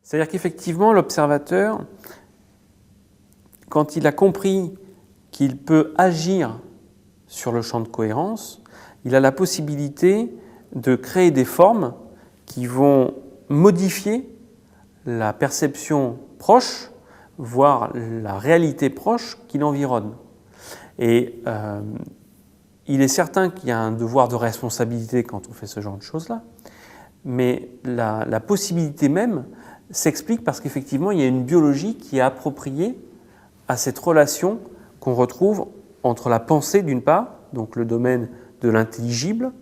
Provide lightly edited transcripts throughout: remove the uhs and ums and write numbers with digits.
C'est-à-dire qu'effectivement, l'observateur, quand il a compris qu'il peut agir sur le champ de cohérence, il a la possibilité de créer des formes qui vont modifier la perception proche, voire la réalité proche qui l'environne. Et il est certain qu'il y a un devoir de responsabilité quand on fait ce genre de choses-là, mais la possibilité même s'explique parce qu'effectivement, il y a une biologie qui est appropriée à cette relation qu'on retrouve entre la pensée d'une part, donc le domaine de l'intelligible,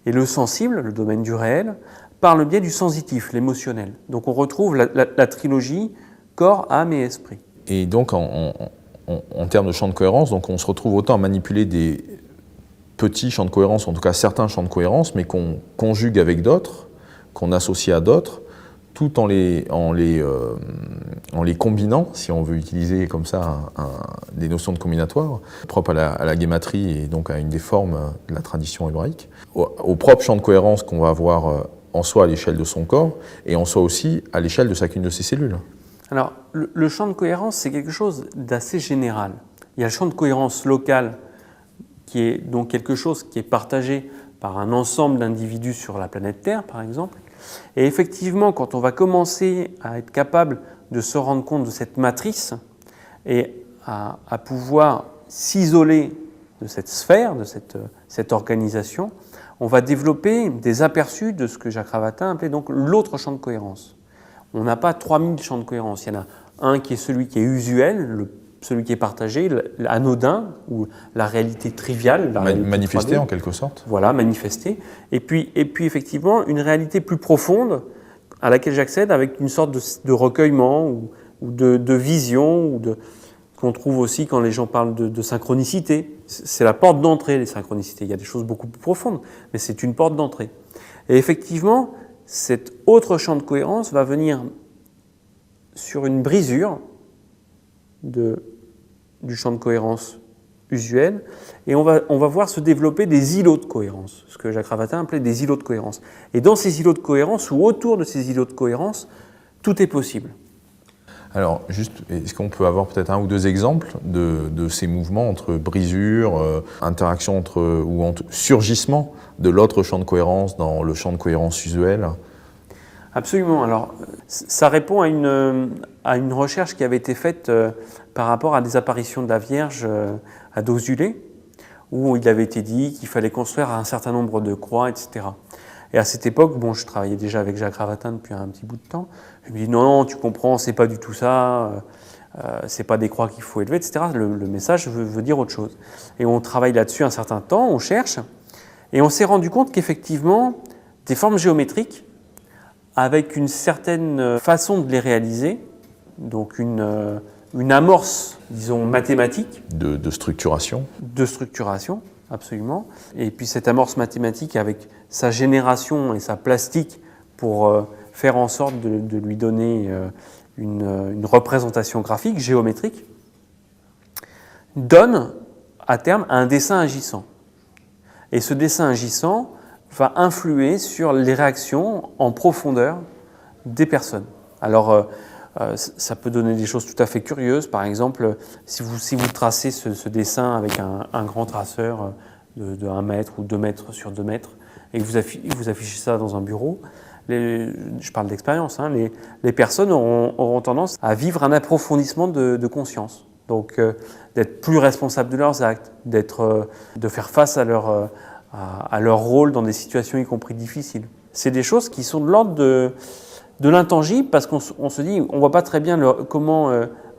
et le sensible, le domaine du réel, par le biais du sensitif, l'émotionnel. Donc on retrouve la trilogie corps, âme et esprit. Et donc en termes de champ de cohérence, donc on se retrouve autant à manipuler des petits champs de cohérence, en tout cas certains champs de cohérence, mais qu'on conjugue avec d'autres, qu'on associe à d'autres, tout en les combinant, si on veut utiliser comme ça des notions de combinatoire, propres à la guématrie et donc à une des formes de la tradition hébraïque, au propre champ de cohérence qu'on va avoir en soi à l'échelle de son corps et en soi aussi à l'échelle de chacune de ses cellules. Alors, le champ de cohérence, c'est quelque chose d'assez général. Il y a le champ de cohérence local, qui est donc quelque chose qui est partagé par un ensemble d'individus sur la planète Terre, par exemple. Et effectivement, quand on va commencer à être capable de se rendre compte de cette matrice et à pouvoir s'isoler de cette sphère, de cette organisation, on va développer des aperçus de ce que Jacques Ravatin appelait donc l'autre champ de cohérence. On n'a pas 3000 champs de cohérence. Il y en a un qui est celui qui est usuel, celui qui est partagé, l'anodin, ou la réalité triviale. Manifesté en quelque sorte. Voilà, manifesté. Et puis effectivement, une réalité plus profonde à laquelle j'accède avec une sorte de recueillement ou de vision, qu'on trouve aussi quand les gens parlent de synchronicité. C'est la porte d'entrée, les synchronicités. Il y a des choses beaucoup plus profondes, mais c'est une porte d'entrée. Et effectivement, cet autre champ de cohérence va venir sur une brisure du champ de cohérence usuel, et on va voir se développer des îlots de cohérence, ce que Jacques Ravatin appelait des îlots de cohérence. Et dans ces îlots de cohérence, ou autour de ces îlots de cohérence, tout est possible. Alors, juste, est-ce qu'on peut avoir peut-être un ou deux exemples de ces mouvements entre brisure, interaction ou surgissement de l'autre champ de cohérence dans le champ de cohérence usuel? Absolument. Alors, ça répond à une recherche qui avait été faite par rapport à des apparitions de la Vierge à Dozulé, où il avait été dit qu'il fallait construire un certain nombre de croix, etc. Et à cette époque, je travaillais déjà avec Jacques Ravatin depuis un petit bout de temps. Je me dis non, tu comprends, c'est pas du tout ça, c'est pas des croix qu'il faut élever, etc. Le message veut dire autre chose. Et on travaille là-dessus un certain temps, on cherche, et on s'est rendu compte qu'effectivement, des formes géométriques, avec une certaine façon de les réaliser, donc une amorce, disons, mathématique. De structuration. De structuration, absolument. Et puis cette amorce mathématique avec sa génération et sa plastique pour faire en sorte de lui donner une représentation graphique, géométrique, donne à terme un dessin agissant. Et ce dessin agissant va influer sur les réactions en profondeur des personnes. Alors, ça peut donner des choses tout à fait curieuses. Par exemple, si vous tracez ce dessin avec un grand traceur de 1 mètre ou 2 mètres sur 2 mètres et que vous affichez ça dans un bureau, je parle d'expérience, les personnes auront tendance à vivre un approfondissement de conscience. Donc, d'être plus responsables de leurs actes, de faire face à leur rôle dans des situations y compris difficiles. C'est des choses qui sont de l'ordre de l'intangible parce qu'on se dit, on ne voit pas très bien comment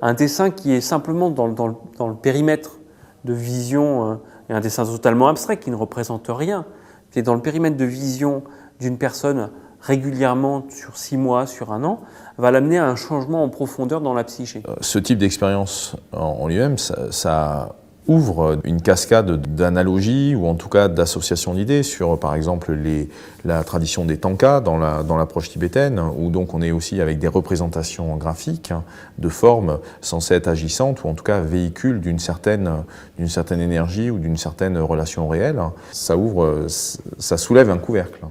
un dessin qui est simplement dans le périmètre de vision, et un dessin totalement abstrait qui ne représente rien, qui est dans le périmètre de vision d'une personne régulièrement sur 6 mois, sur 1 an, va l'amener à un changement en profondeur dans la psyché. Ce type d'expérience en lui-même, ça ouvre une cascade d'analogies ou en tout cas d'associations d'idées sur par exemple la tradition des tankas dans l'approche tibétaine où donc on est aussi avec des représentations graphiques de formes censées être agissantes ou en tout cas véhicules d'une certaine énergie ou d'une certaine relation réelle. Ça soulève un couvercle.